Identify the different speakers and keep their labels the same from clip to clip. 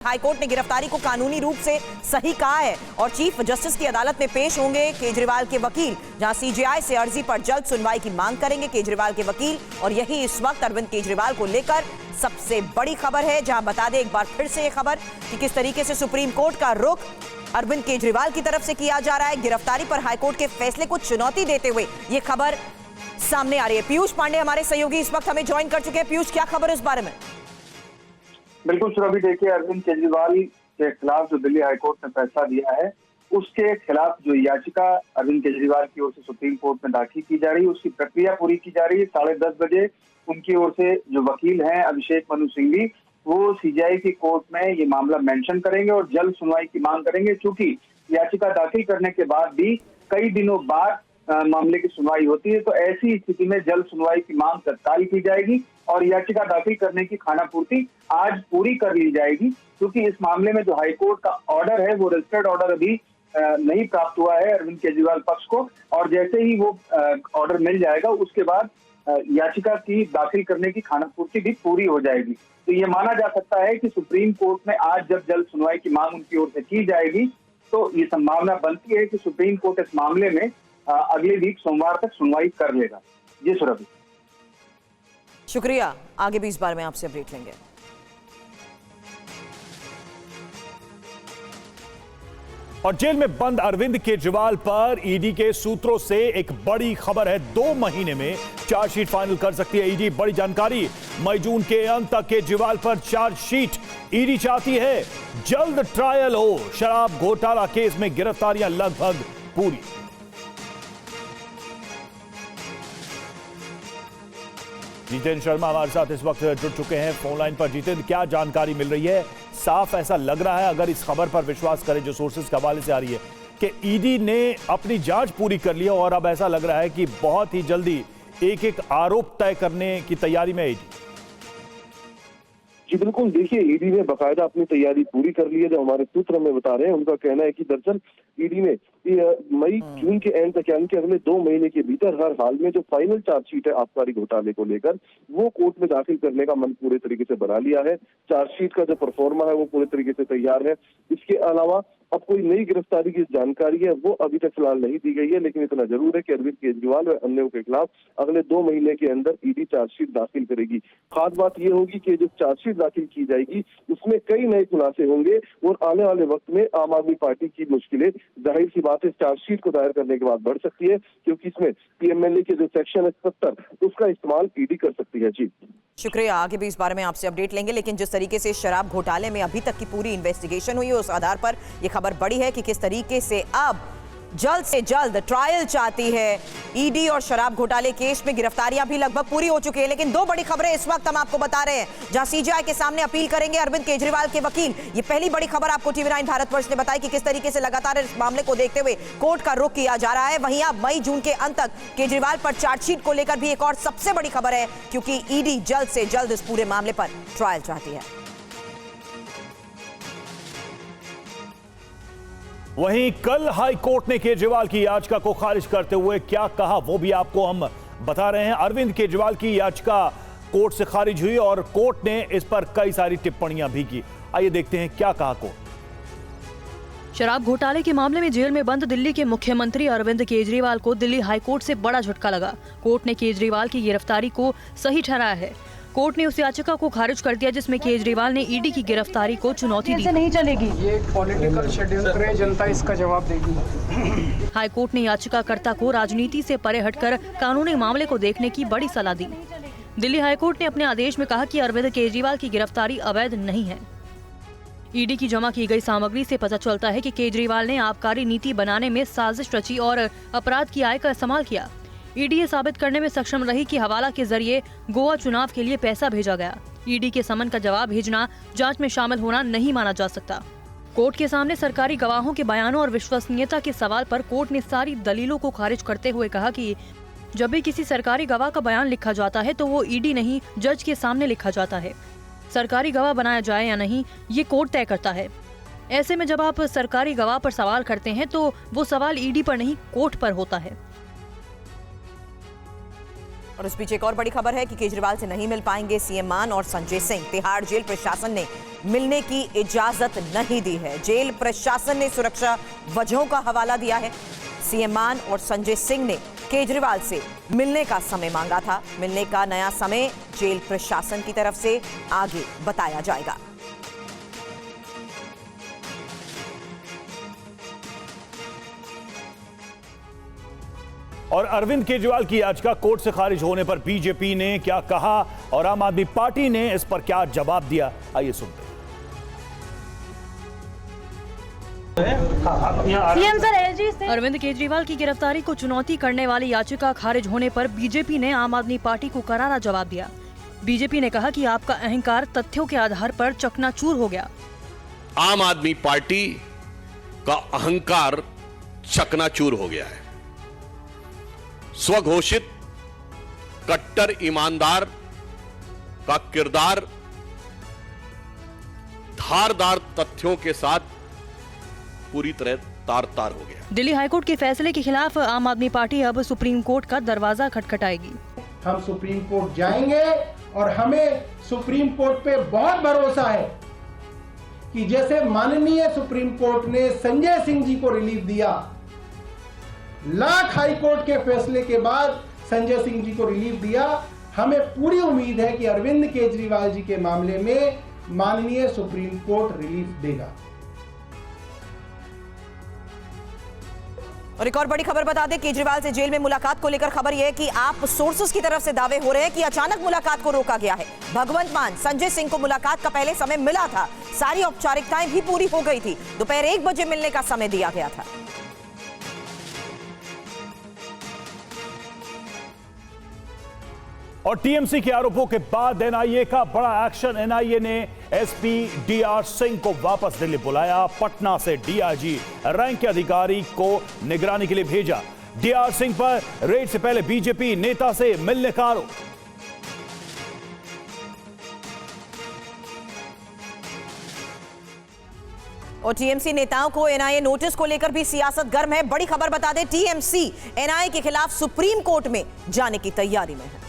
Speaker 1: High court ने गिरफ्तारी को कानूनी रूप से सही कहा है और चीफ जस्टिस की अदालत में पेश होंगे केजरीवाल के वकील, जहां सीजेआई से अर्जी पर जल्द सुनवाई की मांग करेंगे केजरीवाल के वकील। और यही इस वक्त अरविंद केजरीवाल को लेकर सबसे बड़ी खबर है, जहां बता दें एक बार फिर से ये खबर कि किस तरीके से सुप्रीम कोर्ट का रुख अरविंद केजरीवाल की तरफ से किया जा रहा है। गिरफ्तारी पर हाईकोर्ट के फैसले को चुनौती देते हुए ये खबर सामने आ रही है। पीयूष पांडे हमारे सहयोगी इस वक्त हमें ज्वाइन कर चुके हैं। पीयूष, क्या खबर है इस बारे में?
Speaker 2: बिल्कुल सुरभि, देखिए अरविंद केजरीवाल के खिलाफ जो दिल्ली हाईकोर्ट ने फैसला दिया है, उसके खिलाफ जो याचिका अरविंद केजरीवाल की ओर से सुप्रीम कोर्ट में दाखिल की जा रही है, उसकी प्रक्रिया पूरी की जा रही है। 10:30 बजे उनकी ओर से जो वकील हैं अभिषेक मनु सिंघवी, वो सीजेआई की कोर्ट में ये मामला मेंशन करेंगे और जल्द सुनवाई की मांग करेंगे। चूंकि याचिका दाखिल करने के बाद भी कई दिनों बाद मामले की सुनवाई होती है, तो ऐसी स्थिति में जल्द सुनवाई की मांग तत्काल की जाएगी और याचिका दाखिल करने की खानापूर्ति आज पूरी कर ली जाएगी। क्योंकि इस मामले में जो हाईकोर्ट का ऑर्डर है, वो रजिस्टर्ड ऑर्डर अभी नहीं प्राप्त हुआ है अरविंद केजरीवाल पक्ष को, और जैसे ही वो ऑर्डर मिल जाएगा उसके बाद याचिका की दाखिल करने की खानापूर्ति भी पूरी हो जाएगी। तो ये माना जा सकता है कि सुप्रीम कोर्ट में आज जब जल्द सुनवाई की मांग उनकी ओर से की जाएगी, तो ये संभावना बनती है कि सुप्रीम कोर्ट इस मामले में अगले वीक सोमवार तक सुनवाई कर लेगा। जी सुरभि,
Speaker 1: शुक्रिया। आगे भी इस बारे में आपसे अपडेट लेंगे।
Speaker 3: और जेल में बंद अरविंद केजरीवाल पर ईडी के सूत्रों से एक बड़ी खबर है। 2 महीने में चार्जशीट फाइनल कर सकती है ईडी। बड़ी जानकारी, मई जून के अंत तक केजरीवाल पर चार्जशीट। ईडी चाहती है जल्द ट्रायल हो। शराब घोटाला केस में गिरफ्तारियां लगभग पूरी। जितेंद्र शर्मा हमारे साथ इस वक्त जुड़ चुके हैं फोन लाइन पर। जितेंद्र, क्या जानकारी मिल रही है? साफ ऐसा लग रहा है, अगर इस खबर पर विश्वास करें जो सोर्सेज के हवाले से आ रही है, कि ईडी ने अपनी जांच पूरी कर ली और अब ऐसा लग रहा है कि बहुत ही जल्दी एक एक आरोप तय करने की तैयारी में ईडी।
Speaker 4: जी बिल्कुल, देखिए ईडी ने बाकायदा अपनी तैयारी पूरी कर ली है। जो हमारे सूत्र हमें बता रहे हैं, उनका कहना है कि दरअसल ईडी ने मई जून के एंड तक यानी कि अगले 2 महीने के भीतर हर हाल में जो फाइनल चार्जशीट है आबकारी घोटाले को लेकर, वो कोर्ट में दाखिल करने का मन पूरे तरीके से बना लिया है। चार्जशीट का जो परफॉर्मा है वो पूरे तरीके से तैयार है। इसके अलावा अब कोई नई गिरफ्तारी की जानकारी है वो अभी तक फिलहाल नहीं दी गई है, लेकिन इतना जरूर है कि अरविंद केजरीवाल व अन्यों के खिलाफ अगले 2 महीने के अंदर ईडी चार्जशीट दाखिल करेगी। खास बात यह होगी कि जो चार्जशीट दाखिल की जाएगी उसमें कई नए खुलासे होंगे और आने वाले वक्त में आम आदमी पार्टी की मुश्किलें जाहिर सी बात है चार्जशीट को दायर करने के बाद बढ़ सकती है, क्योंकि इसमें पीएमएलए के जो सेक्शन है 77 उसका इस्तेमाल ईडी कर सकती है। जी
Speaker 1: शुक्रिया। आगे भी इस बारे में आपसे अपडेट लेंगे, लेकिन जिस तरीके से शराब घोटाले में अभी तक की पूरी इन्वेस्टिगेशन हुई है, उस आधार पर यह खबर बड़ी है कि किस तरीके से अब जल्द से जल्द ट्रायल चाहती है ईडी और शराब घोटाले केस में गिरफ्तारियां भी लगभग पूरी हो चुकी है। लेकिन 2 बड़ी खबरें इस वक्त हम आपको बता रहे हैं, जहां सीजेआई के सामने अपील करेंगे अरविंद केजरीवाल के वकील। ये पहली बड़ी खबर आपको टीवी 9 भारतवर्ष ने बताई कि किस तरीके से लगातार इस मामले को देखते हुए कोर्ट का रुख किया जा रहा है। वहीं अब मई जून के अंत तक केजरीवाल पर चार्जशीट को लेकर भी एक और सबसे बड़ी खबर है, क्योंकि ईडी जल्द से जल्द इस पूरे मामले पर ट्रायल चाहती है।
Speaker 3: वहीं कल हाई कोर्ट ने केजरीवाल की याचिका को खारिज करते हुए क्या कहा, वो भी आपको हम बता रहे हैं। अरविंद केजरीवाल की याचिका कोर्ट से खारिज हुई और कोर्ट ने इस पर कई सारी टिप्पणियां भी की। आइए देखते हैं क्या कहा कोर्ट।
Speaker 5: शराब घोटाले के मामले में जेल में बंद दिल्ली के मुख्यमंत्री अरविंद केजरीवाल को दिल्ली हाईकोर्ट से बड़ा झटका लगा। कोर्ट ने केजरीवाल की गिरफ्तारी को सही ठहराया है। कोर्ट ने उस याचिका को खारिज कर दिया जिसमें केजरीवाल ने ईडी की गिरफ्तारी को चुनौती दी।
Speaker 6: नहीं चलेगी, ये पॉलिटिकल शेड्यूल है, जनता इसका जवाब देगी।
Speaker 5: हाईकोर्ट ने याचिकाकर्ता को राजनीति से परे हटकर कानूनी मामले को देखने की बड़ी सलाह दी। दिल्ली हाईकोर्ट ने अपने आदेश में कहा कि अरविंद केजरीवाल की गिरफ्तारी अवैध नहीं है। ईडी की जमा की गई सामग्री से पता चलता है कि केजरीवाल ने आबकारी नीति बनाने में साजिश रची और अपराध की आय का इस्तेमाल किया। ईडी ये साबित करने में सक्षम रही कि हवाला के जरिए गोवा चुनाव के लिए पैसा भेजा गया। ईडी के समन का जवाब भेजना जांच में शामिल होना नहीं माना जा सकता। कोर्ट के सामने सरकारी गवाहों के बयानों और विश्वसनीयता के सवाल पर कोर्ट ने सारी दलीलों को खारिज करते हुए कहा कि जब भी किसी सरकारी गवाह का बयान लिखा जाता है तो वो ईडी नहीं जज के सामने लिखा जाता है। सरकारी गवाह बनाया जाए या नहीं ये कोर्ट तय करता है। ऐसे में जब आप सरकारी गवाह पर सवाल करते हैं तो वो सवाल ईडी पर नहीं कोर्ट पर होता है।
Speaker 1: और इस बीच एक और बड़ी खबर है कि केजरीवाल से नहीं मिल पाएंगे सीएम मान और संजय सिंह। तिहाड़ जेल प्रशासन ने मिलने की इजाजत नहीं दी है। जेल प्रशासन ने सुरक्षा वजहों का हवाला दिया है। सीएम मान और संजय सिंह ने केजरीवाल से मिलने का समय मांगा था। मिलने का नया समय जेल प्रशासन की तरफ से आगे बताया जाएगा।
Speaker 3: और अरविंद केजरीवाल की याचिका कोर्ट से खारिज होने पर बीजेपी ने क्या कहा और आम आदमी पार्टी ने इस पर क्या जवाब दिया, आइए सुनते
Speaker 5: हैं। अरविंद केजरीवाल की गिरफ्तारी को चुनौती करने वाली याचिका खारिज होने पर बीजेपी ने आम आदमी पार्टी को करारा जवाब दिया। बीजेपी ने कहा कि आपका अहंकार तथ्यों के आधार पर चकनाचूर हो गया।
Speaker 7: आम आदमी पार्टी का अहंकार चकनाचूर हो गया है। स्वघोषित कट्टर ईमानदार का किरदार धारदार तथ्यों के साथ पूरी तरह तार-तार हो गया।
Speaker 5: दिल्ली हाईकोर्ट के फैसले के खिलाफ आम आदमी पार्टी अब सुप्रीम कोर्ट का दरवाजा खटखटाएगी।
Speaker 8: हम सुप्रीम कोर्ट जाएंगे और हमें सुप्रीम कोर्ट पे बहुत भरोसा है कि जैसे माननीय सुप्रीम कोर्ट ने संजय सिंह जी को रिलीफ दिया, लाख हाई कोर्ट के फैसले के बाद संजय सिंह जी को रिलीफ दिया, हमें पूरी उम्मीद है कि अरविंद केजरीवाल जी के मामले में माननीय सुप्रीम कोर्ट रिलीफ देगा।
Speaker 1: और एक और बड़ी खबर बता दें, केजरीवाल से जेल में मुलाकात को लेकर खबर यह है कि आप सोर्सेस की तरफ से दावे हो रहे हैं कि अचानक मुलाकात को रोका गया है। भगवंत मान संजय सिंह को मुलाकात का पहले समय मिला था, सारी औपचारिकताएं भी पूरी हो गई थी, दोपहर 1 बजे मिलने का समय दिया गया था।
Speaker 3: और टीएमसी के आरोपों के बाद एनआईए का बड़ा एक्शन। एनआईए ने एसपी डीआर सिंह को वापस दिल्ली बुलाया। पटना से डीआईजी रैंक के अधिकारी को निगरानी के लिए भेजा। डीआर सिंह पर रेड से पहले बीजेपी नेता से मिलने का आरोप।
Speaker 1: और टीएमसी नेताओं को एनआईए नोटिस को लेकर भी सियासत गर्म है। बड़ी खबर बता दें, टीएमसी एनआईए के खिलाफ सुप्रीम कोर्ट में जाने की तैयारी में है।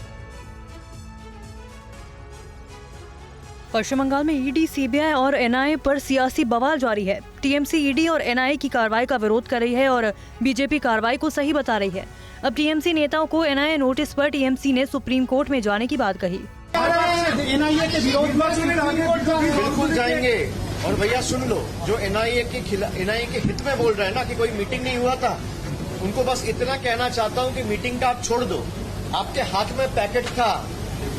Speaker 5: पश्चिम बंगाल में ईडी, सीबीआई और एनआईए पर सियासी बवाल जारी है। टीएमसी ईडी और एनआईए की कार्रवाई का विरोध कर रही है और बीजेपी कार्रवाई को सही बता रही है। अब टीएमसी नेताओं को एनआईए नोटिस पर टीएमसी ने सुप्रीम कोर्ट में जाने की बात कही।
Speaker 9: एनआईए के विरोध में बिल्कुल जाएंगे। और भैया सुन लो, जो एनआईए के हित में बोल रहे हैं ना कि कोई मीटिंग नहीं हुआ था, उनको बस इतना कहना चाहता हूँ कि मीटिंग का आप छोड़ दो। आपके हाथ में पैकेट था।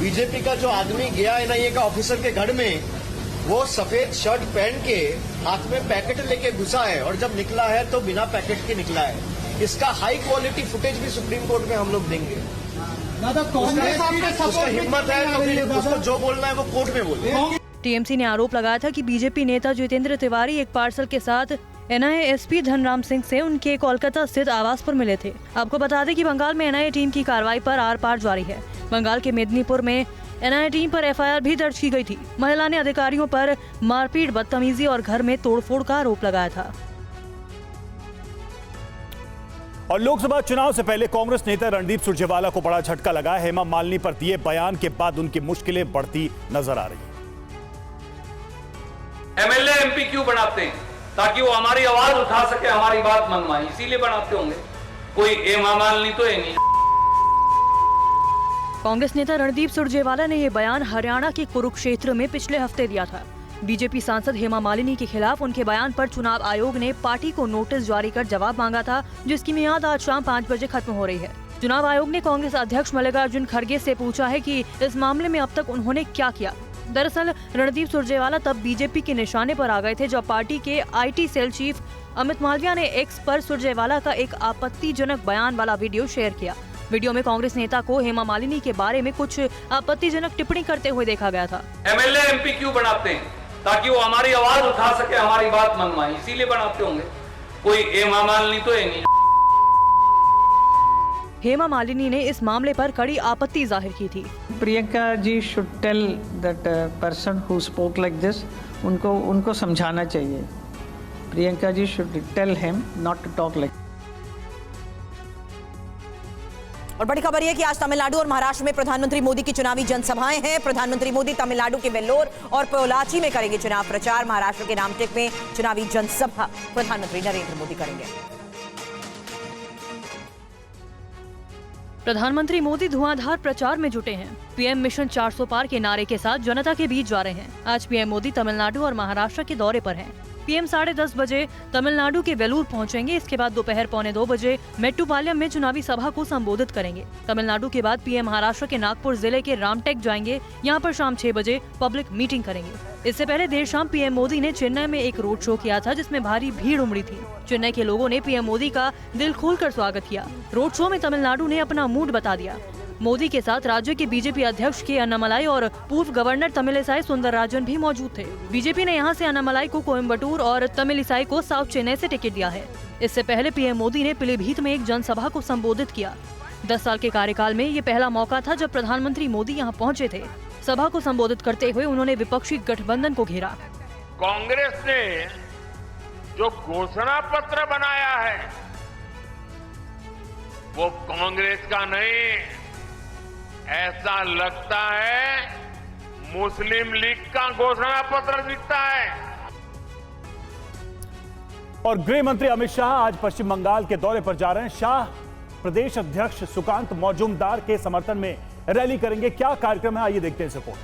Speaker 9: बीजेपी का जो आदमी गया एनआईए का ऑफिसर के घर में, वो सफेद शर्ट पहन के हाथ में पैकेट लेके घुसा है और जब निकला है तो बिना पैकेट के निकला है। इसका हाई क्वालिटी फुटेज भी सुप्रीम कोर्ट में हम लोग देंगे। उसका हिम्मत है तो फिर उसको जो बोलना है वो कोर्ट में बोले।
Speaker 5: टीएमसी ने आरोप लगाया था कि बीजेपी नेता जितेंद्र तिवारी एक पार्सल के साथ एनआईए एसपी धनराम सिंह से उनके कोलकाता स्थित आवास पर मिले थे। आपको बता दें कि बंगाल में एनआईए टीम की कार्रवाई पर आर पार जारी है। बंगाल के मेदिनीपुर में एनआईए टीम पर एफआईआर भी दर्ज की गई थी। महिला ने अधिकारियों पर मारपीट, बदतमीजी और घर में तोड़फोड़ का आरोप लगाया था।
Speaker 3: और लोकसभा चुनाव से पहले कांग्रेस नेता रणदीप सुरजेवाला को बड़ा झटका लगा। हेमा मालिनी पर दिए बयान के बाद उनकी मुश्किलें बढ़ती नजर आ रही हैं।
Speaker 10: एमएलए एमपी क्यों बनाते हैं? ताकि वो हमारी आवाज उठा सके, हमारी बात मनवाए, इसीलिए बनाते होंगे। कोई हेमा मालिनी तो है नहीं।
Speaker 5: कांग्रेस नेता रणदीप सुरजेवाला ने ये बयान हरियाणा के कुरुक्षेत्र में पिछले हफ्ते दिया था। बीजेपी सांसद हेमा मालिनी के खिलाफ उनके बयान पर चुनाव आयोग ने पार्टी को नोटिस जारी कर जवाब मांगा था, जिसकी मियाद आज शाम 5 बजे खत्म हो रही है। चुनाव आयोग ने कांग्रेस अध्यक्ष मल्लिकार्जुन खड़गे से पूछा है कि इस मामले में अब तक उन्होंने क्या किया। दरअसल रणदीप सुरजेवाला तब बीजेपी के निशाने पर आ गए थे जब पार्टी के IT cell chief Amit Malviya ने एक्स पर सुरजेवाला का एक आपत्तिजनक बयान वाला वीडियो शेयर किया। वीडियो में कांग्रेस नेता को हेमा मालिनी के बारे में कुछ आपत्तिजनक टिप्पणी करते हुए देखा गया था।
Speaker 10: एमएलए एमपी क्यों बनाते हैं? ताकि वो हमारी आवाज उठा सके, हमारी बात मनवाए, इसीलिए बनाते होंगे। कोई हेमा मालिनी तो है नहीं।
Speaker 5: हेमा मालिनी ने इस मामले पर कड़ी आपत्ति जाहिर की थी।
Speaker 11: Priyanka ji should tell that person who spoke like this, उनको समझाना चाहिए। Priyanka ji should tell him not to talk like.
Speaker 1: और बड़ी खबर यह कि आज तमिलनाडु और महाराष्ट्र में प्रधानमंत्री मोदी की चुनावी जनसभाएं हैं। प्रधानमंत्री मोदी तमिलनाडु के वेल्लोर और पोलाची में करेंगे चुनाव प्रचार। महाराष्ट्र के रामटेक में चुनावी जनसभा प्रधानमंत्री नरेंद्र मोदी करेंगे।
Speaker 5: प्रधानमंत्री मोदी धुआंधार प्रचार में जुटे हैं। पीएम मिशन 400 पार के नारे के साथ जनता के बीच जा रहे हैं। आज पीएम मोदी तमिलनाडु और महाराष्ट्र के दौरे पर हैं। पीएम 10:30 बजे तमिलनाडु के वेलूर पहुंचेंगे। इसके बाद दोपहर 1:45 बजे मेट्टुपालयम में चुनावी सभा को संबोधित करेंगे। तमिलनाडु के बाद पीएम महाराष्ट्र के नागपुर जिले के रामटेक जाएंगे। यहां पर शाम 6 बजे पब्लिक मीटिंग करेंगे। इससे पहले देर शाम पीएम मोदी ने चेन्नई में एक रोड शो किया था, जिसमें भारी भीड़ उमड़ी थी। चेन्नई के लोगों ने पीएम मोदी का दिल खोलकर स्वागत किया। रोड शो में तमिलनाडु ने अपना मूड बता दिया। मोदी के साथ राज्य के बीजेपी अध्यक्ष के अन्नामलाई और पूर्व गवर्नर तमिलिसाई सुंदरराजन भी मौजूद थे। बीजेपी ने यहां से अन्नामलाई को कोयम्बटूर और तमिलिसाई को साउथ चेन्नई से टिकट दिया है। इससे पहले पीएम मोदी ने पीलीभीत में एक जनसभा को संबोधित किया। 10 साल के कार्यकाल में ये पहला मौका था जब प्रधानमंत्री मोदी यहाँ पहुँचे थे। सभा को संबोधित करते हुए उन्होंने विपक्षी गठबंधन को घेरा।
Speaker 12: कांग्रेस ने जो घोषणा पत्र बनाया है वो कांग्रेस का नहीं, ऐसा लगता है मुस्लिम लीग का घोषणा पत्र दिखता है।
Speaker 3: और गृह मंत्री अमित शाह आज पश्चिम बंगाल के दौरे पर जा रहे हैं। शाह प्रदेश अध्यक्ष सुकांत मौजूमदार के समर्थन में रैली करेंगे। क्या कार्यक्रम है, आइए देखते हैं इस रिपोर्ट।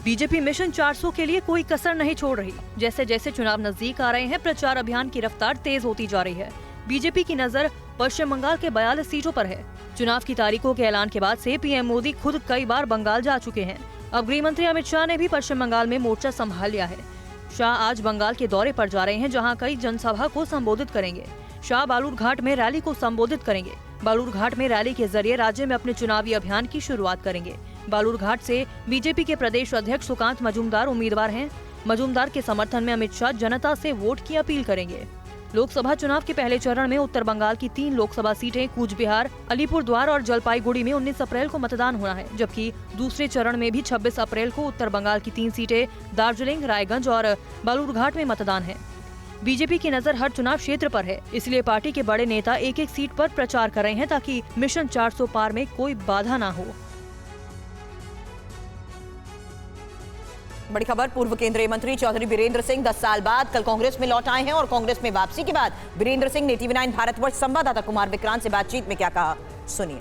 Speaker 5: बीजेपी मिशन 400 के लिए कोई कसर नहीं छोड़ रही। जैसे जैसे चुनाव नजदीक आ रहे हैं, प्रचार अभियान की रफ्तार तेज होती जा रही है। बीजेपी की नजर पश्चिम बंगाल के 42 सीटों पर है। चुनाव की तारीखों के ऐलान के बाद से पीएम मोदी खुद कई बार बंगाल जा चुके हैं। अब गृह मंत्री अमित शाह ने भी पश्चिम बंगाल में मोर्चा संभाल लिया है। शाह आज बंगाल के दौरे पर जा रहे हैं, जहां कई जनसभा को संबोधित करेंगे। शाह बालूरघाट में रैली को संबोधित करेंगे। बालूरघाट में रैली के जरिए राज्य में अपने चुनावी अभियान की शुरुआत करेंगे। बालूरघाट से बीजेपी के प्रदेश अध्यक्ष सुकांत मजूमदार उम्मीदवार हैं। मजूमदार के समर्थन में अमित शाह जनता से वोट की अपील करेंगे। लोकसभा चुनाव के पहले चरण में उत्तर बंगाल की 3 लोकसभा सीटें कूच बिहार, अलीपुरद्वार और जलपाईगुड़ी में 19 अप्रैल को मतदान होना है, जबकि दूसरे चरण में भी 26 अप्रैल को उत्तर बंगाल की 3 सीटें दार्जिलिंग, रायगंज और बालूरघाट में मतदान है। बीजेपी की नजर हर चुनाव क्षेत्र पर है, इसलिए पार्टी के बड़े नेता एक एक सीट पर प्रचार कर रहे हैं ताकि मिशन 400 पार में कोई बाधा न हो।
Speaker 1: बड़ी खबर, पूर्व केंद्रीय मंत्री चौधरी बीरेंद्र सिंह 10 साल बाद कल कांग्रेस में लौट आए हैं और कांग्रेस में वापसी के बाद बीरेंद्र सिंह ने TV9 भारतवर्ष संवाददाता कुमार विक्रांत से बातचीत में क्या कहा, सुनिए।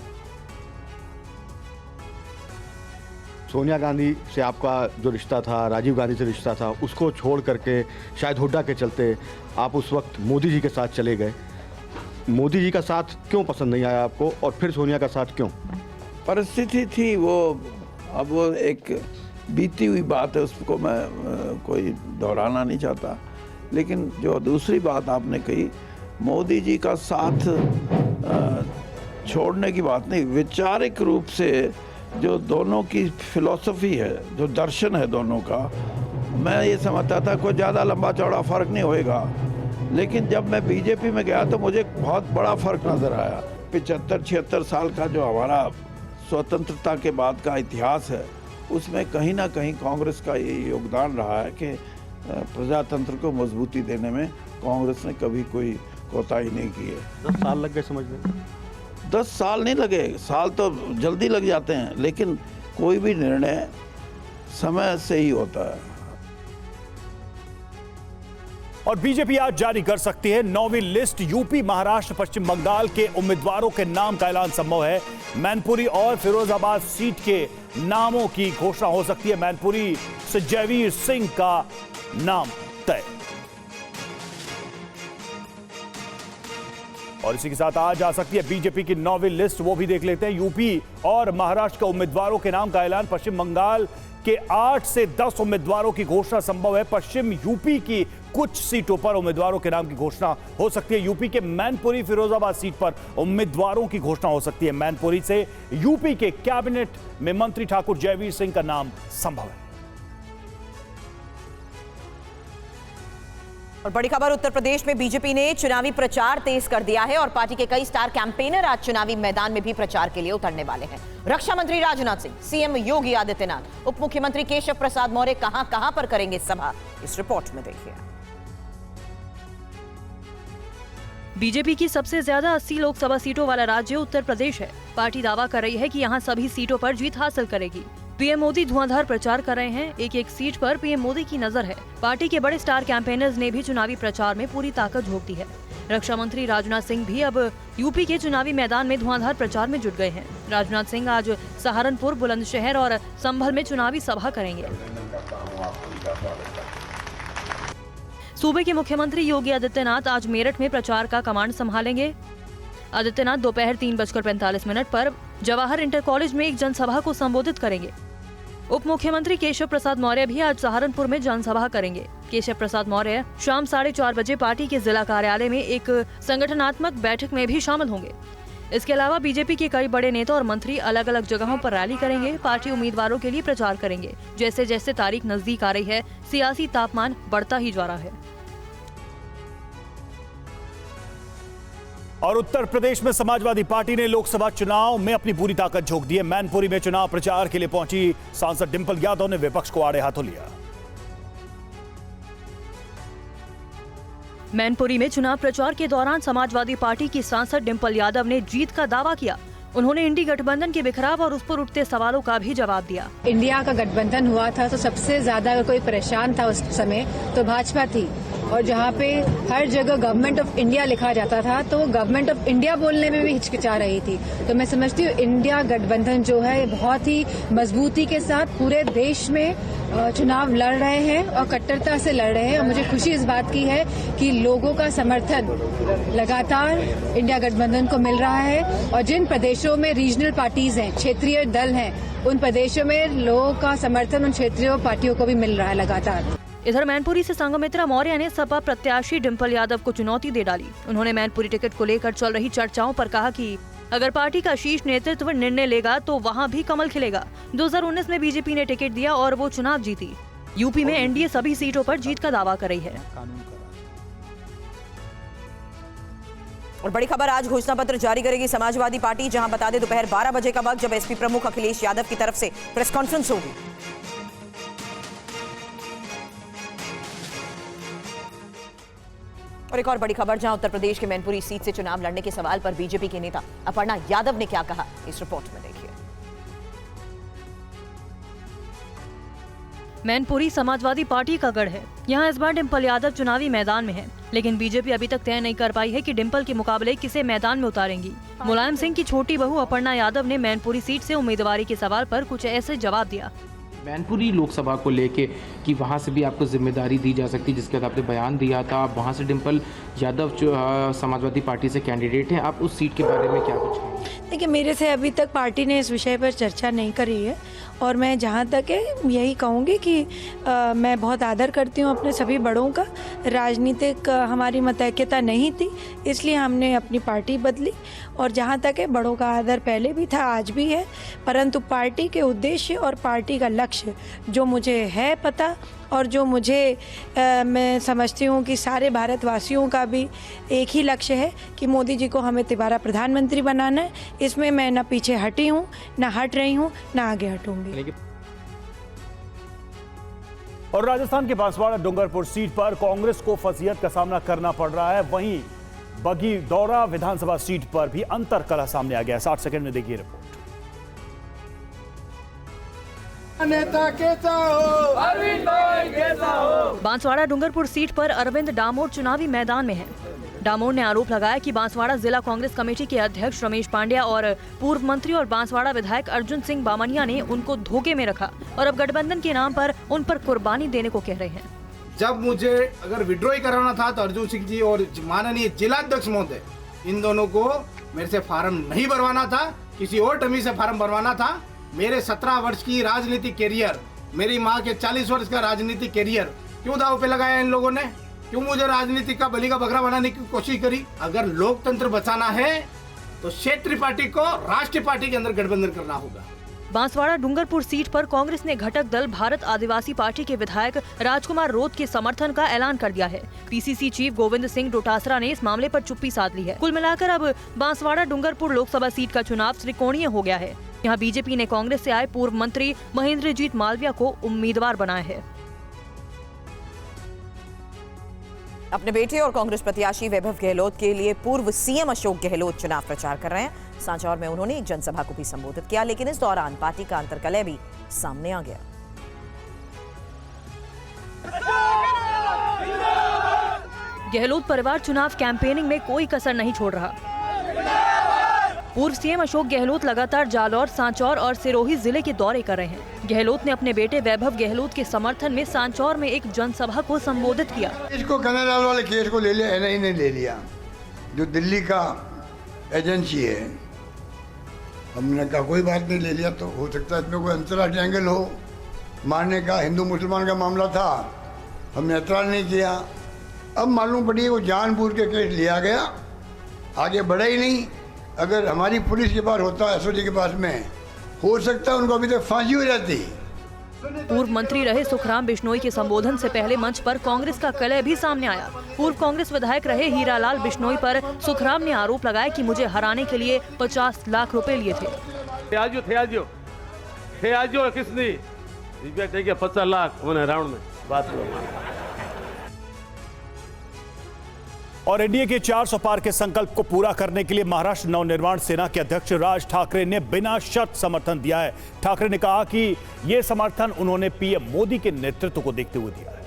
Speaker 13: सोनिया गांधी से आपका जो रिश्ता था, राजीव गांधी से रिश्ता था, उसको छोड़ करके शायद हुड्डा के चलते आप उस वक्त मोदी जी के साथ चले गए। मोदी जी का साथ क्यों पसंद नहीं आया आपको और फिर सोनिया का साथ क्यों?
Speaker 14: परिस्थिति थी वो, अब वो एक बीती हुई बात है, उसको मैं कोई दोहराना नहीं चाहता। लेकिन जो दूसरी बात आपने कही, मोदी जी का साथ छोड़ने की बात नहीं, वैचारिक रूप से जो दोनों की फिलॉसफी है, जो दर्शन है दोनों का, मैं ये समझता था कोई ज़्यादा लंबा चौड़ा फ़र्क नहीं होएगा। लेकिन जब मैं बीजेपी में गया तो मुझे बहुत बड़ा फ़र्क नज़र आया। 75-76 साल का जो हमारा स्वतंत्रता के बाद का इतिहास है, उसमें कहीं ना कहीं कांग्रेस का ये योगदान रहा है कि प्रजातंत्र को मजबूती देने में कांग्रेस ने कभी कोई कोताही नहीं की है।
Speaker 13: 10 साल लग गए समझने?
Speaker 14: 10 साल नहीं लगे, साल तो जल्दी लग जाते हैं, लेकिन कोई भी निर्णय समय से ही होता है।
Speaker 3: और बीजेपी आज जारी कर सकती है 9वीं लिस्ट। यूपी, महाराष्ट्र, पश्चिम बंगाल के उम्मीदवारों के नाम का ऐलान संभव है। मैनपुरी और फिरोजाबाद सीट के नामों की घोषणा हो सकती है। मैनपुरी से जयवीर सिंह का नाम तय। और इसी के साथ आज आ सकती है बीजेपी की 9वीं लिस्ट, वो भी देख लेते हैं। यूपी और महाराष्ट्र के उम्मीदवारों के नाम का ऐलान। पश्चिम बंगाल के 8 से 10 उम्मीदवारों की घोषणा संभव है। पश्चिम यूपी की कुछ सीटों पर उम्मीदवारों के नाम की घोषणा हो सकती है। यूपी के मैनपुरी फिरोजाबाद सीट पर उम्मीदवारों की घोषणा हो सकती है। मैनपुरी से यूपी के कैबिनेट में मंत्री ठाकुर जयवीर सिंह का नाम संभव है।
Speaker 1: और बड़ी खबर, उत्तर प्रदेश में बीजेपी ने चुनावी प्रचार तेज कर दिया है और पार्टी के कई स्टार कैंपेनर आज चुनावी मैदान में भी प्रचार के लिए उतरने वाले हैं। रक्षा मंत्री राजनाथ सिंह, सीएम योगी आदित्यनाथ, उप मुख्यमंत्री केशव प्रसाद मौर्य कहां पर करेंगे सभा, इस रिपोर्ट में देखिए।
Speaker 5: बीजेपी की सबसे ज्यादा 80 लोकसभा सीटों वाला राज्य उत्तर प्रदेश है। पार्टी दावा कर रही है कि यहाँ सभी सीटों पर जीत हासिल करेगी। पीएम मोदी धुआंधार प्रचार कर रहे हैं। एक एक सीट पर पीएम मोदी की नजर है। पार्टी के बड़े स्टार कैंपेनर्स ने भी चुनावी प्रचार में पूरी ताकत झोंक दी है। रक्षा मंत्री राजनाथ सिंह भी अब यूपी के चुनावी मैदान में धुआंधार प्रचार में जुट गए हैं। राजनाथ सिंह आज सहारनपुर, बुलंदशहर और संभल में चुनावी सभा करेंगे। सूबे के मुख्यमंत्री योगी आदित्यनाथ आज मेरठ में प्रचार का कमांड संभालेंगे। आदित्यनाथ दोपहर 3:45 पर जवाहर इंटर कॉलेज में एक जनसभा को संबोधित करेंगे। उप मुख्यमंत्री केशव प्रसाद मौर्य भी आज सहारनपुर में जनसभा करेंगे। केशव प्रसाद मौर्य शाम 4:30 बजे पार्टी के जिला कार्यालय में एक संगठनात्मक बैठक में भी शामिल होंगे। इसके अलावा बीजेपी के कई बड़े नेता और मंत्री अलग अलग जगहों पर रैली करेंगे। पार्टी उम्मीदवारों के लिए प्रचार करेंगे। जैसे जैसे तारीख नजदीक आ रही है, सियासी तापमान बढ़ता ही जा रहा है।
Speaker 3: और उत्तर प्रदेश में समाजवादी पार्टी ने लोकसभा चुनाव में अपनी पूरी ताकत झोंक दी है। मैनपुरी में चुनाव प्रचार के लिए पहुंची सांसद डिंपल यादव ने विपक्ष को आड़े हाथों लिया।
Speaker 5: मैनपुरी में चुनाव प्रचार के दौरान समाजवादी पार्टी की सांसद डिंपल यादव ने जीत का दावा किया। उन्होंने इंडी गठबंधन के बिखराव और उस पर उठते सवालों का भी जवाब दिया।
Speaker 15: इंडिया का गठबंधन हुआ था तो सबसे ज्यादा अगर कोई परेशान था उस समय तो भाजपा थी, और जहाँ पे हर जगह गवर्नमेंट ऑफ इंडिया लिखा जाता था तो गवर्नमेंट ऑफ इंडिया बोलने में भी हिचकिचा रही थी। तो मैं समझती हूँ इंडिया गठबंधन जो है बहुत ही मजबूती के साथ पूरे देश में चुनाव लड़ रहे हैं और कट्टरता से लड़ रहे हैं। और मुझे खुशी इस बात की है कि लोगों का समर्थन लगातार इंडिया गठबंधन को मिल रहा है। और जिन प्रदेशों में रीजनल पार्टीज हैं, क्षेत्रीय दल हैं, उन प्रदेशों में लोगों का समर्थन उन क्षेत्रीय पार्टियों को भी मिल रहा है लगातार।
Speaker 5: इधर मैनपुरी से संघमित्रा मौर्य ने सपा प्रत्याशी डिंपल यादव को चुनौती दे डाली। उन्होंने मैनपुरी टिकट को लेकर चल रही चर्चाओं पर कहा कि अगर पार्टी का शीर्ष नेतृत्व निर्णय लेगा तो वहां भी कमल खिलेगा। 2019 में बीजेपी ने टिकट दिया और वो चुनाव जीती। यूपी में एनडीए सभी सीटों पर जीत का दावा कर रही है।
Speaker 1: और बड़ी खबर, आज घोषणा पत्र जारी करेगी समाजवादी पार्टी, जहां बता दें दोपहर 12 बजे का वक्त, जब एसपी प्रमुख अखिलेश यादव की तरफ से प्रेस कॉन्फ्रेंस होगी। और एक और बड़ी खबर, जहां उत्तर प्रदेश के मैनपुरी सीट से चुनाव लड़ने के सवाल पर बीजेपी के नेता अपर्णा यादव ने क्या कहा, इस रिपोर्ट में देखिए।
Speaker 5: मैनपुरी समाजवादी पार्टी का गढ़ है। यहाँ इस बार डिंपल यादव चुनावी मैदान में है, लेकिन बीजेपी अभी तक तय नहीं कर पाई है कि डिंपल के मुकाबले किसे मैदान में उतारेंगी। मुलायम सिंह की छोटी बहू अपर्णा यादव ने मैनपुरी सीट से उम्मीदवारी के सवाल पर कुछ ऐसे जवाब दिया।
Speaker 16: मैनपुरी लोकसभा को लेके कि वहाँ से भी आपको जिम्मेदारी दी जा सकती है, जिसके बाद आपने बयान दिया था, आप वहाँ से डिंपल यादव जो समाजवादी पार्टी से कैंडिडेट हैं, आप उस सीट के बारे में क्या कुछ कहेंगे?
Speaker 17: देखिए, मेरे से अभी तक पार्टी ने इस विषय पर चर्चा नहीं करी है, और मैं जहाँ तक है यही कहूँगी कि मैं बहुत आदर करती हूँ अपने सभी बड़ों का। राजनीतिक हमारी मतैक्यता नहीं थी, इसलिए हमने अपनी पार्टी बदली, और जहाँ तक है बड़ों का आदर पहले भी था, आज भी है, परंतु पार्टी के उद्देश्य और पार्टी का लक्ष्य जो मुझे है पता, और जो मुझे मैं समझती हूँ कि सारे भारतवासियों का भी एक ही लक्ष्य है कि मोदी जी को हमें दोबारा प्रधानमंत्री बनाना है। इसमें मैं ना पीछे हटी हूँ, ना हट रही हूँ, ना आगे हटूंगी।
Speaker 3: और राजस्थान के बांसवाड़ा डूंगरपुर सीट पर कांग्रेस को फजीहत का सामना करना पड़ रहा है। वहीं बगीदौरा विधानसभा सीट पर भी अंतर कलह सामने आ गया। 60 सेकंड में देखिए रिपोर्ट।
Speaker 18: नेता कैसा हो, अरविंद भाई कैसा हो।
Speaker 5: बांसवाड़ा डूंगरपुर सीट पर अरविंद डामोर चुनावी मैदान में है। डामोर ने आरोप लगाया कि बांसवाड़ा जिला कांग्रेस कमेटी के अध्यक्ष रमेश पांड्या और पूर्व मंत्री और बांसवाड़ा विधायक अर्जुन सिंह बामनिया ने उनको धोखे में रखा और अब गठबंधन के नाम पर उन पर कुर्बानी देने को कह रहे हैं।
Speaker 19: जब मुझे अगर विड्रॉ कराना था तो अर्जुन सिंह जी और माननीय जिलाध्यक्ष महोदय, इन दोनों को मेरे से फार्म नहीं भरवाना था, किसी और डमी से फार्म भरवाना था। मेरे 17 वर्ष की राजनीतिक कैरियर, मेरी माँ के 40 वर्ष का राजनीतिक कैरियर क्यों दाव पे लगाया इन लोगों ने? क्यों मुझे राजनीति का बलि का बकरा बनाने की कोशिश करी? अगर लोकतंत्र बचाना है तो क्षेत्रीय पार्टी को राष्ट्रीय पार्टी के अंदर गठबंधन करना होगा।
Speaker 5: बांसवाड़ा डूंगरपुर सीट पर कांग्रेस ने घटक दल भारत आदिवासी पार्टी के विधायक राजकुमार रोत के समर्थन का ऐलान कर दिया है। पीसीसी चीफ गोविंद सिंह डोटासरा ने इस मामले पर चुप्पी साध ली है। कुल मिलाकर अब बांसवाड़ा डूंगरपुर लोकसभा सीट का चुनाव त्रिकोणीय हो गया है। यहाँ बीजेपी ने कांग्रेस से आए पूर्व मंत्री महेंद्रजीत मालविया को उम्मीदवार बनाया है।
Speaker 1: अपने बेटे और कांग्रेस प्रत्याशी वैभव गहलोत के लिए पूर्व सीएम अशोक गहलोत चुनाव प्रचार कर रहे हैं। सांचौर में उन्होंने एक जनसभा को भी संबोधित किया, लेकिन इस दौरान पार्टी का अंतर्कलह भी सामने आ गया।
Speaker 5: गहलोत परिवार चुनाव कैंपेनिंग में कोई कसर नहीं छोड़ रहा। पूर्व सीएम अशोक गहलोत लगातार जालौर, सांचौर और सिरोही जिले के दौरे कर रहे हैं। गहलोत ने अपने बेटे वैभव गहलोत के समर्थन में सांचौर में एक जनसभा को संबोधित किया।
Speaker 20: इसको कनाडाल वाले केस को ले लिया, एनआईए ने ले लिया, जो दिल्ली का एजेंसी है। हमने कहा कोई बात नहीं, ले लिया तो हो सकता है इसमें कोई अंतर्राष्ट्रीय एंगल हो। मारने का हिंदू मुसलमान का मामला था, हमने ऐतराज नहीं किया। अब मालूम पड़ी वो जानबूझ के केस लिया गया, आगे बढ़ा ही नहीं। अगर हमारी पुलिस के पास होता, एसओजी के पास में, हो सकता है उनको अभी तक फांसी हो जाती।
Speaker 5: पूर्व मंत्री रहे सुखराम बिश्नोई के संबोधन से पहले मंच पर कांग्रेस का कलह भी सामने आया। पूर्व कांग्रेस विधायक रहे हीरालाल बिश्नोई पर सुखराम ने आरोप लगाया कि मुझे हराने के लिए 50 लाख रुपए लिए थे।
Speaker 21: किसने 50 लाख राउंड में बात
Speaker 3: और एनडीए के 400 पार के संकल्प को पूरा करने के लिए महाराष्ट्र नवनिर्माण सेना के अध्यक्ष राज ठाकरे ने बिना शर्त समर्थन दिया है। ठाकरे ने कहा कि यह समर्थन उन्होंने पीएम मोदी के नेतृत्व को देखते हुए दिया है।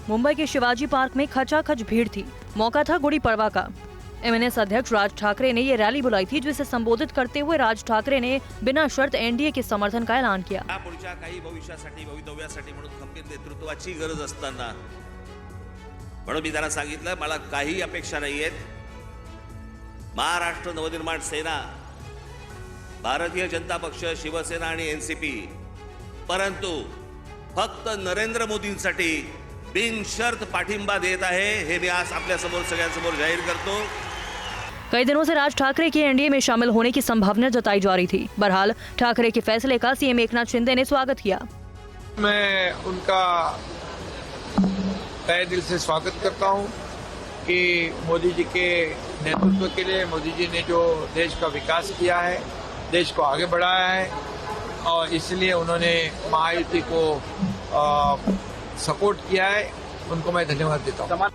Speaker 5: मुंबई के शिवाजी पार्क में खचाखच भीड़ थी। मौका था गुड़ी पड़वा का। एमएनएस अध्यक्ष राज ठाकरे ने ये रैली बुलाई थी, जिसे संबोधित करते हुए राज ठाकरे ने बिना शर्त एनडीए के समर्थन का ऐलान किया।
Speaker 22: पुढच्या काही भविष्यासाठी भवितव्यासाठी म्हणून खंबीर नेतृत्वाची गरज असताना म्हणून मी त्यांना सांगितलं मला काही अपेक्षा नाहीयेत। महाराष्ट्र नवनिर्माण सेना, भारतीय जनता पक्ष, शिवसेना आणि एनसीपी, परंतु फक्त नरेंद्र मोदींसाठी बिनशर्त पाठिंबा देत आहे, हे मी आज आपल्या समोर सगळ्यांसमोर जाहीर करतो।
Speaker 5: कई दिनों से राज ठाकरे के एनडीए में शामिल होने की संभावना जताई जा रही थी। बहरहाल ठाकरे के फैसले का सीएम एकनाथ शिंदे ने स्वागत किया।
Speaker 23: मैं उनका तहे दिल से स्वागत करता हूं कि मोदी जी के नेतृत्व के लिए मोदी जी ने जो देश का विकास किया है, देश को आगे बढ़ाया है, और इसलिए उन्होंने महायुति को सपोर्ट किया है। उनको मैं धन्यवाद देता हूं।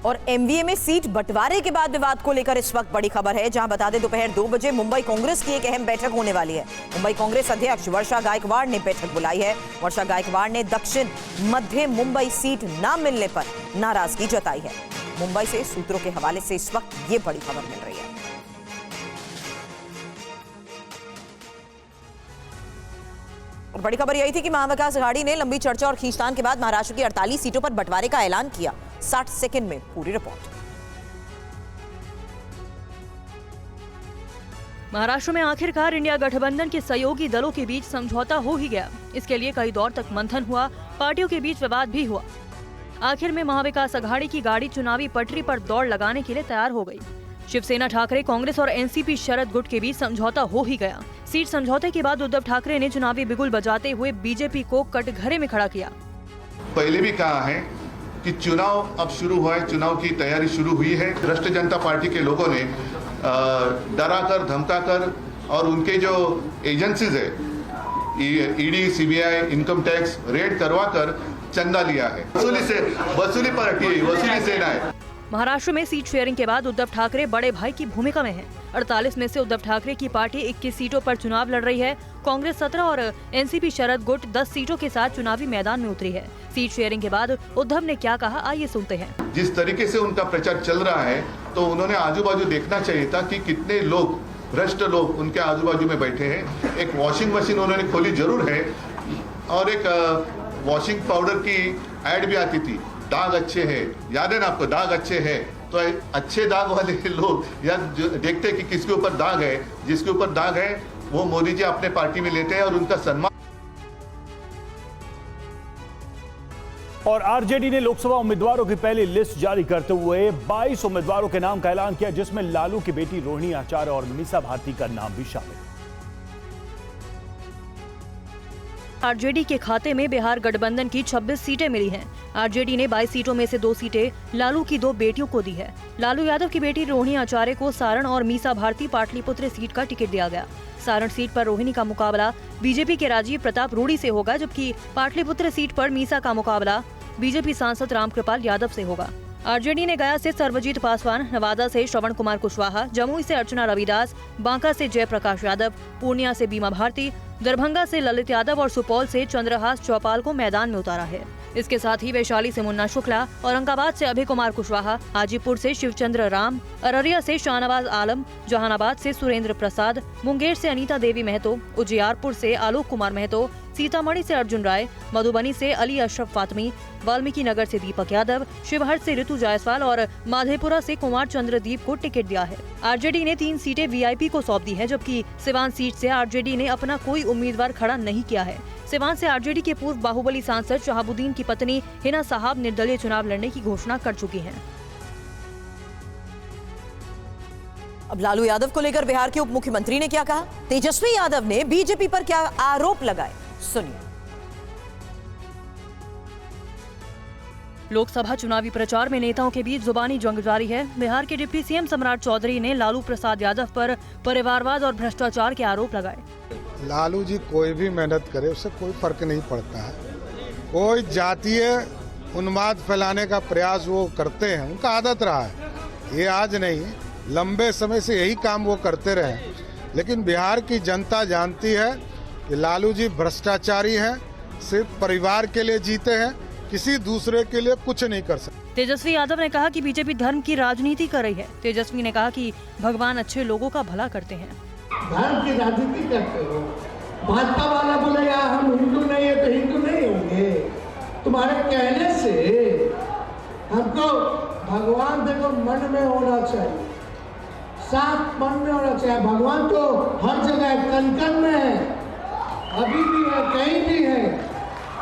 Speaker 1: और एमवीए में सीट बंटवारे के बाद विवाद को लेकर इस वक्त बड़ी खबर है, जहां बता दें दोपहर 2 बजे मुंबई कांग्रेस की एक अहम बैठक होने वाली है। मुंबई कांग्रेस अध्यक्ष वर्षा गायकवाड़ ने बैठक बुलाई है। वर्षा गायकवाड़ ने दक्षिण मध्य मुंबई सीट न मिलने पर नाराजगी जताई है। मुंबई से सूत्रों के हवाले से इस वक्त ये बड़ी खबर मिल रही है। और बड़ी खबर यही थी कि महाविकास अघाड़ी ने लंबी चर्चा और खींचतान के बाद महाराष्ट्र की 48 सीटों पर बंटवारे का ऐलान किया। 60 सेकंड में पूरी रिपोर्ट।
Speaker 5: महाराष्ट्र में आखिरकार इंडिया गठबंधन के सहयोगी दलों के बीच समझौता हो ही गया। इसके लिए कई दौर तक मंथन हुआ, पार्टियों के बीच विवाद भी हुआ। आखिर में महाविकास अघाड़ी की गाड़ी चुनावी पटरी पर दौड़ लगाने के लिए तैयार हो गई। शिवसेना, ठाकरे, कांग्रेस और एनसीपी शरद गुट के बीच समझौता हो ही गया। सीट समझौते के बाद उद्धव ठाकरे ने चुनावी बिगुल बजाते हुए बीजेपी को कटघरे में खड़ा किया।
Speaker 24: पहले भी कहा है कि चुनाव अब शुरू हुआ है, चुनाव की तैयारी शुरू हुई है। राष्ट्रीय जनता पार्टी के लोगों ने डराकर, धमकाकर और उनके जो एजेंसीज है, ED, CBI, income tax, red करवाकर चंदा लिया है। वसूली पार्टी, वसूली सेना है।
Speaker 5: महाराष्ट्र में सीट शेयरिंग के बाद उद्धव ठाकरे बड़े भाई की भूमिका में हैं। 48 में से उद्धव ठाकरे की पार्टी 21 सीटों पर चुनाव लड़ रही है। कांग्रेस 17 और एनसीपी शरद गुट 10 सीटों के साथ चुनावी मैदान में उतरी है। सीट शेयरिंग के बाद उद्धव ने क्या कहा, आइए सुनते हैं।
Speaker 24: जिस तरीके से उनका प्रचार चल रहा है, तो उन्होंने आजू बाजू देखना चाहिए था कि कितने लोग, भ्रष्ट लोग उनके आजू बाजू में बैठे हैं। एक वॉशिंग मशीन उन्होंने खोली जरूर है, और एक वॉशिंग पाउडर की एड भी आती थी, दाग अच्छे हैं, याद है ना आपको, दाग अच्छे हैं। तो अच्छे दाग वाले लोग या देखते हैं कि किसके ऊपर दाग है, जिसके ऊपर दाग है वो मोदी जी अपने पार्टी में लेते हैं और उनका सम्मान।
Speaker 3: और आरजेडी ने लोकसभा उम्मीदवारों की पहली लिस्ट जारी करते हुए 22 उम्मीदवारों के नाम का ऐलान किया, जिसमें लालू की बेटी रोहिणी आचार्य और मीसा भारती का नाम भी शामिल है।
Speaker 5: आरजेडी के खाते में बिहार गठबंधन की 26 सीटें मिली हैं। आरजेडी ने 22 सीटों में से 2 सीटें लालू की 2 बेटियों को दी है। लालू यादव की बेटी रोहिणी आचार्य को सारण और मीसा भारती पाटलिपुत्र सीट का टिकट दिया गया। सारण सीट पर रोहिणी का मुकाबला बीजेपी के राजीव प्रताप रूडी से होगा, जबकि पाटलिपुत्र सीट पर मीसा का मुकाबला बीजेपी सांसद रामकृपाल यादव से होगा। आरजेडी ने गया से सर्वजीत पासवान, नवादा से श्रवण कुमार कुशवाहा, जमुई से अर्चना रविदास, बांका से जयप्रकाश यादव, पूर्णिया से बीमा भारती, दरभंगा से ललित यादव और सुपौल से चंद्रहास चौपाल को मैदान में उतारा है। इसके साथ ही वैशाली से मुन्ना शुक्ला, औरंगाबाद से अभय कुमार कुशवाहा, हाजीपुर से शिवचंद्र राम, अररिया से शाहनवाज आलम, जहानाबाद से सुरेंद्र प्रसाद, मुंगेर से अनीता देवी महतो, उजियारपुर से आलोक कुमार महतो, सीतामढ़ी से अर्जुन राय, मधुबनी से अली अशरफ फातमी, वाल्मीकि नगर से दीपक यादव, शिवहर से ऋतु जायसवाल और माधेपुरा से कुमार चंद्रदीप को टिकट दिया है। आरजेडी ने 3 सीटें वीआईपी को सौंप दी है, जबकि सिवान सीट से आरजेडी ने अपना कोई उम्मीदवार खड़ा नहीं किया है। सिवान से आरजेडी के पूर्व बाहुबली सांसद शहाबुद्दीन की पत्नी हिना साहब निर्दलीय चुनाव लड़ने की घोषणा कर चुकी हैं।
Speaker 1: अब लालू यादव को लेकर बिहार के उप मुख्यमंत्री ने क्या कहा, तेजस्वी यादव ने बीजेपी पर क्या आरोप लगाए, सुनिए।
Speaker 5: लोकसभा चुनावी प्रचार में नेताओं के बीच जुबानी जंग जारी है। बिहार के डिप्टी सीएम सम्राट चौधरी ने लालू प्रसाद यादव पर परिवारवाद और भ्रष्टाचार के आरोप लगाए।
Speaker 2: लालू जी कोई भी मेहनत करे उससे कोई फर्क नहीं पड़ता है। कोई जातीय उन्माद फैलाने का प्रयास वो करते हैं, उनका आदत रहा है, ये आज नहीं, लंबे समय से यही काम वो करते रहे। लेकिन बिहार की जनता जानती है कि लालू जी भ्रष्टाचारी हैं, सिर्फ परिवार के लिए जीते हैं, किसी दूसरे के लिए कुछ नहीं कर सकते।
Speaker 5: तेजस्वी यादव ने कहा कि बीजेपी धर्म की राजनीति कर रही है। तेजस्वी ने कहा कि भगवान अच्छे लोगों का भला करते हैं।
Speaker 18: धर्म की राजनीति करते हो, भाजपा वाला बोलेगा हम हिंदू नहीं है तो हिंदू नहीं होंगे। तुम्हारे कहने से हमको भगवान देखो मन में होना चाहिए, साफ मन में होना चाहिए। भगवान तो हर जगह कन-कन में है, अभी भी है, कहीं भी है,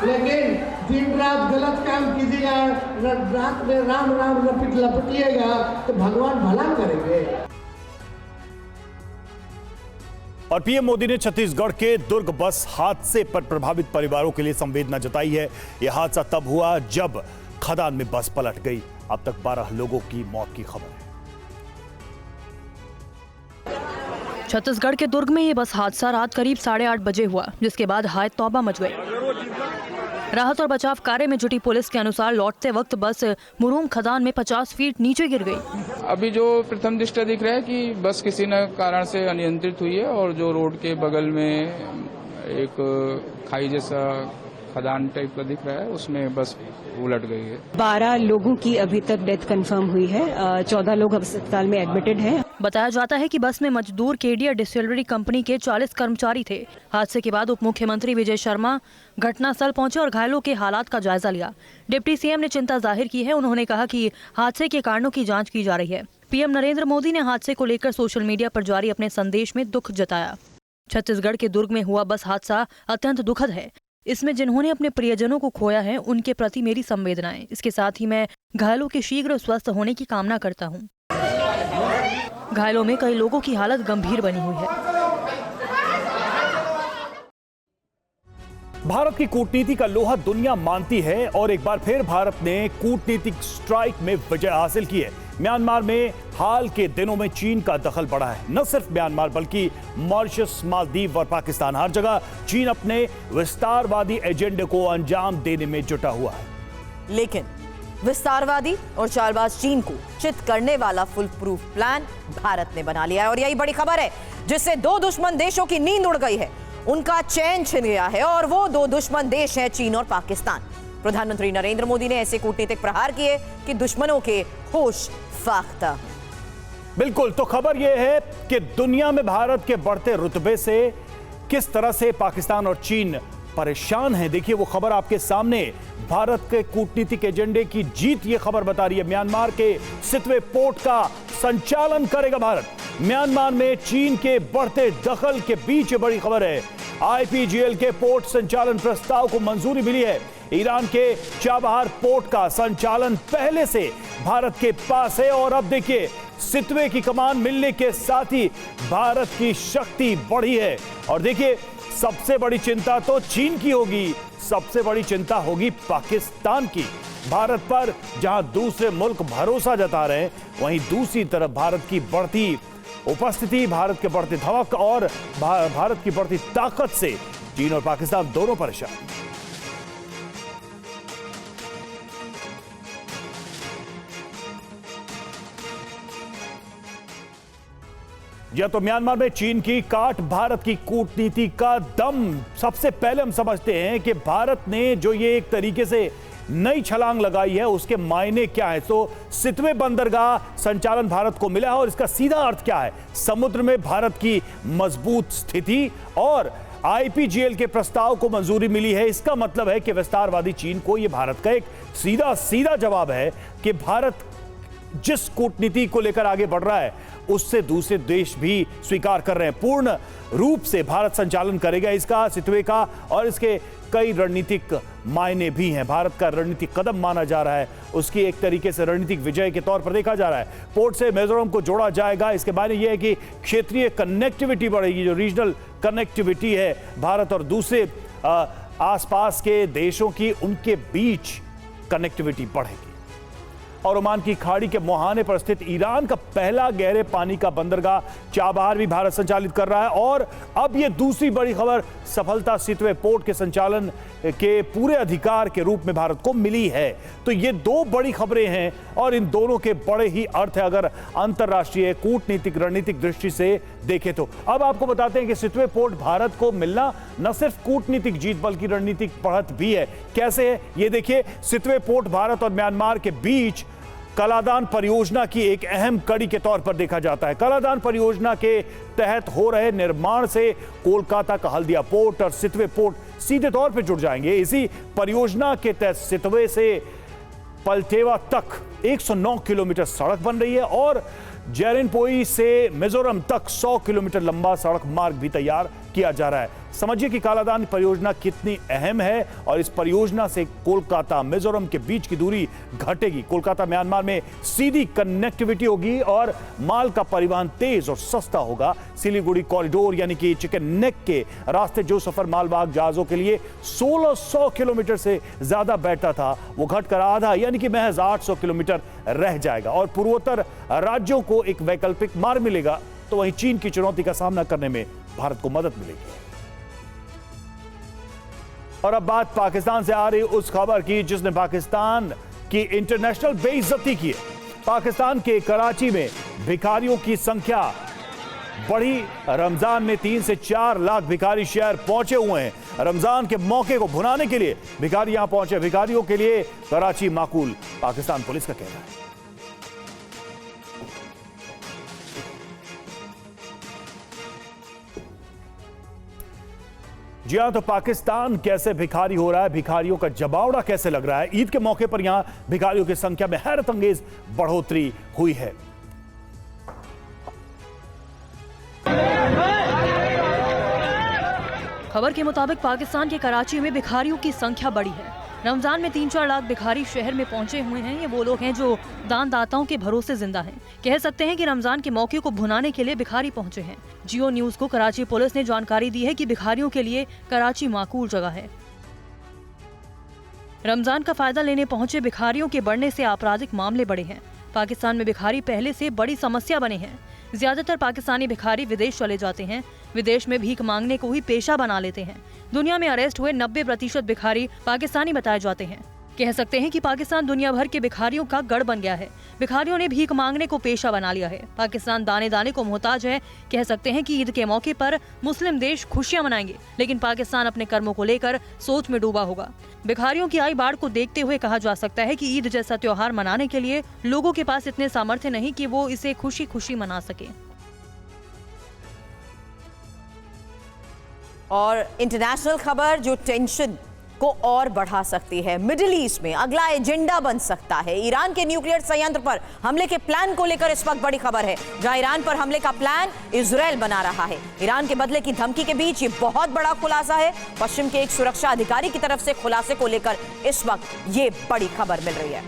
Speaker 18: लेकिन दिन रात गलत काम कीजिएगा, रात में राम राम लपटिएगा तो भगवान भला करेंगे।
Speaker 3: और पीएम मोदी ने छत्तीसगढ़ के दुर्ग बस हादसे पर प्रभावित परिवारों के लिए संवेदना जताई है। यह हादसा तब हुआ जब खदान में बस पलट गई। अब तक 12 लोगों की मौत की खबर है।
Speaker 5: छत्तीसगढ़ के दुर्ग में ये बस हादसा रात करीब 8:30 बजे हुआ, जिसके बाद हाय तौबा मच गई। राहत और बचाव कार्य में जुटी पुलिस के अनुसार लौटते वक्त बस मुरूम खदान में 50 फीट नीचे गिर गई।
Speaker 4: अभी जो प्रथम दृष्टया दिख रहा है कि बस किसी न कारण से अनियंत्रित हुई है और जो रोड के बगल में एक खाई जैसा खदान टाइप का दिख रहा है, उसमें बस उलट गई है।
Speaker 6: 12 लोगों की अभी तक डेथ कंफर्म हुई है, 14 लोग अस्पताल में एडमिटेड हैं।
Speaker 5: बताया जाता है कि बस में मजदूर केडिया डिस्टिलरी कंपनी के 40 कर्मचारी थे। हादसे के बाद उप मुख्यमंत्री विजय शर्मा घटनास्थल पहुंचे और घायलों के हालात का जायजा लिया। डिप्टी सीएम ने चिंता जाहिर की है। उन्होंने कहा कि हादसे के कारणों की जांच की जा रही है। पीएम नरेंद्र मोदी ने हादसे को लेकर सोशल मीडिया पर जारी अपने संदेश में दुख जताया। छत्तीसगढ़ के दुर्ग में हुआ बस हादसा अत्यंत दुखद है। इसमें जिन्होंने अपने प्रियजनों को खोया है उनके प्रति मेरी संवेदनाएं। इसके साथ ही मैं घायलों के शीघ्र स्वस्थ होने की कामना करता हूं। घायलों में कई लोगों की हालत गंभीर बनी हुई है।
Speaker 3: भारत की कूटनीति का लोहा दुनिया मानती है और एक बार फिर भारत ने कूटनीतिक स्ट्राइक में विजय हासिल की है। म्यांमार में हाल के दिनों में चीन का दखल बढ़ा है। न सिर्फ म्यांमार बल्कि मॉरिशस, मालदीव और पाकिस्तान, हर जगह चीन अपने विस्तारवादी एजेंडे को अंजाम देने में जुटा हुआ है।
Speaker 1: लेकिन विस्तारवादी और चालबाज चीन को चित करने वाला फुल प्रूफ प्लान भारत ने बना लिया है। और यही बड़ी खबर है जिससे 2 दुश्मन देशों की नींद उड़ गई है, उनका चैन छिन गया है। और वो 2 दुश्मन देश हैं चीन और पाकिस्तान। प्रधानमंत्री नरेंद्र मोदी ने ऐसे कूटनीतिक प्रहार किए कि दुश्मनों के होश फाख्ता।
Speaker 3: बिल्कुल, तो खबर यह है कि दुनिया में भारत के बढ़ते रुतबे से किस तरह से पाकिस्तान और चीन परेशान हैं। देखिए वो खबर आपके सामने। भारत के कूटनीतिक एजेंडे की जीत ये खबर बता रही है। म्यांमार के सितवे पोर्ट का संचालन करेगा भारत। म्यांमार में चीन के बढ़ते दखल के बीच बड़ी खबर है। आईपीजीएल के पोर्ट संचालन प्रस्ताव को मंजूरी मिली है। ईरान के चाबहार पोर्ट का संचालन पहले से भारत के पास है। और अब देखिए सितवे की कमान मिलने के साथ ही भारत की शक्ति बढ़ी है। और देखिए सबसे बड़ी चिंता तो चीन की होगी, सबसे बड़ी चिंता होगी पाकिस्तान की। भारत पर जहां दूसरे मुल्क भरोसा जता रहे हैं, वहीं दूसरी तरफ भारत की बढ़ती उपस्थिति, भारत के बढ़ते धमक और भारत की बढ़ती ताकत से चीन और पाकिस्तान दोनों परेशान। या तो म्यांमार में चीन की काट भारत की कूटनीति का दम। सबसे पहले हम समझते हैं कि भारत ने जो ये एक तरीके से नई छलांग लगाई है उसके मायने क्या है। तो सितवे बंदरगाह संचालन भारत को मिला है और इसका सीधा अर्थ क्या है? समुद्र में भारत की मजबूत स्थिति और आईपीजीएल के प्रस्ताव को मंजूरी मिली है। इसका मतलब है कि विस्तारवादी चीन को यह भारत का एक सीधा जवाब है कि भारत जिस कूटनीति को लेकर आगे बढ़ रहा है उससे दूसरे देश भी स्वीकार कर रहे हैं। पूर्ण रूप से भारत संचालन करेगा इसका, सितवे का, और इसके कई रणनीतिक मायने भी हैं। भारत का रणनीतिक कदम माना जा रहा है, उसकी एक तरीके से रणनीतिक विजय के तौर पर देखा जा रहा है। पोर्ट से मिजोरम को जोड़ा जाएगा, इसके मायने यह है कि क्षेत्रीय कनेक्टिविटी बढ़ेगी। जो रीजनल कनेक्टिविटी है भारत और दूसरे आसपास के देशों की, उनके बीच कनेक्टिविटी बढ़ेगी। और ओमान की खाड़ी के मुहाने पर स्थित ईरान का पहला गहरे पानी का बंदरगाह चाबहार भी भारत संचालित कर रहा है। और अब यह दूसरी बड़ी खबर, सफलता सितवे पोर्ट के संचालन के पूरे अधिकार के रूप में भारत को मिली है। तो ये दो बड़ी खबरें हैं और इन दोनों के बड़े ही अर्थ है अगर अंतर्राष्ट्रीय कूटनीतिक रणनीतिक दृष्टि से देखें तो। अब आपको बताते हैं कि सितवे पोर्ट भारत को मिलना न सिर्फ कूटनीतिक जीत बल्कि रणनीतिक बढ़त भी है। कैसे है ये देखिए। सितवे पोर्ट भारत और म्यांमार के बीच कलादान परियोजना की एक अहम कड़ी के तौर पर देखा जाता है। कलादान परियोजना के तहत हो रहे निर्माण से कोलकाता का हल्दिया पोर्ट और सितवे पोर्ट सीधे तौर पर जुड़ जाएंगे। इसी परियोजना के तहत सितवे से पलटेवा तक 109 किलोमीटर सड़क बन रही है और जैरिनपोई से मिजोरम तक 100 किलोमीटर लंबा सड़क मार्ग भी तैयार किया जा रहा है। समझिए कि कालादान परियोजना कितनी अहम है और इस परियोजना से कोलकाता मिजोरम के बीच की दूरी घटेगी। कोलकाता म्यांमार में सीधी कनेक्टिविटी होगी और माल का परिवहन तेज और सस्ता होगा। सिलीगुड़ी कॉरिडोर यानी कि चिकन नेक के रास्ते जो सफर मालवाहक जहाजों के लिए 1600 किलोमीटर से ज्यादा बैठता था वो घटकर आधा यानी कि महज 800 किलोमीटर रह जाएगा और पूर्वोत्तर राज्यों को एक वैकल्पिक मार्ग मिलेगा। तो वहीं चीन की चुनौती का सामना करने में भारत को मदद मिलेगी। और अब बात पाकिस्तान से आ रही उस खबर की जिसने पाकिस्तान की इंटरनेशनल बेइज्जती की है। पाकिस्तान के कराची में भिखारियों की संख्या बढ़ी। रमजान में 3 से 4 लाख भिखारी शहर पहुंचे हुए हैं। रमजान के मौके को भुनाने के लिए भिखारी यहां पहुंचे। भिखारियों के लिए कराची माकूल, पाकिस्तान पुलिस का कहना है। जी हां, तो पाकिस्तान कैसे भिखारी हो रहा है, भिखारियों का जमावड़ा कैसे लग रहा है। ईद के मौके पर यहां भिखारियों की संख्या में हैरत अंगेज बढ़ोतरी हुई है।
Speaker 5: खबर के मुताबिक पाकिस्तान के कराची में भिखारियों की संख्या बढ़ी है। रमजान में 3-4 लाख भिखारी शहर में पहुंचे हुए हैं। ये वो लोग हैं जो दानदाताओं के भरोसे जिंदा हैं। कह सकते हैं कि रमजान के मौके को भुनाने के लिए भिखारी पहुंचे हैं। जियो न्यूज को कराची पुलिस ने जानकारी दी है कि भिखारियों के लिए कराची माकूल जगह है। रमजान का फायदा लेने पहुंचे भिखारियों के बढ़ने से आपराधिक मामले बढ़े हैं। पाकिस्तान में भिखारी पहले से बड़ी समस्या बने हैं। ज्यादातर पाकिस्तानी भिखारी विदेश चले जाते हैं। विदेश में भीख मांगने को ही पेशा बना लेते हैं। दुनिया में अरेस्ट हुए 90% भिखारी पाकिस्तानी बताए जाते हैं। कह सकते हैं कि पाकिस्तान दुनिया भर के भिखारियों का गढ़ बन गया है। भिखारियों ने भीख मांगने को पेशा बना लिया है। पाकिस्तान दाने दाने को मोहताज है। कह सकते हैं कि ईद के मौके पर मुस्लिम देश खुशियां मनाएंगे, लेकिन पाकिस्तान अपने कर्मों को लेकर सोच में डूबा होगा। भिखारियों की आई बाढ़ को देखते हुए कहा जा सकता है कि ईद जैसा त्योहार मनाने के लिए लोगों के पास इतने सामर्थ्य नहीं कि वो इसे खुशी खुशी मना सके।
Speaker 1: और इंटरनेशनल खबर जो टेंशन को और बढ़ा सकती है। मिडिल ईस्ट में अगला एजेंडा बन सकता है। ईरान के न्यूक्लियर संयंत्र पर हमले के प्लान को लेकर इस वक्त बड़ी खबर है, जहां ईरान पर हमले का प्लान इजरायल बना रहा है। ईरान के बदले की धमकी के बीच ये बहुत बड़ा खुलासा है। पश्चिम के एक सुरक्षा अधिकारी की तरफ से खुलासे को लेकर इस वक्त ये बड़ी खबर मिल रही है।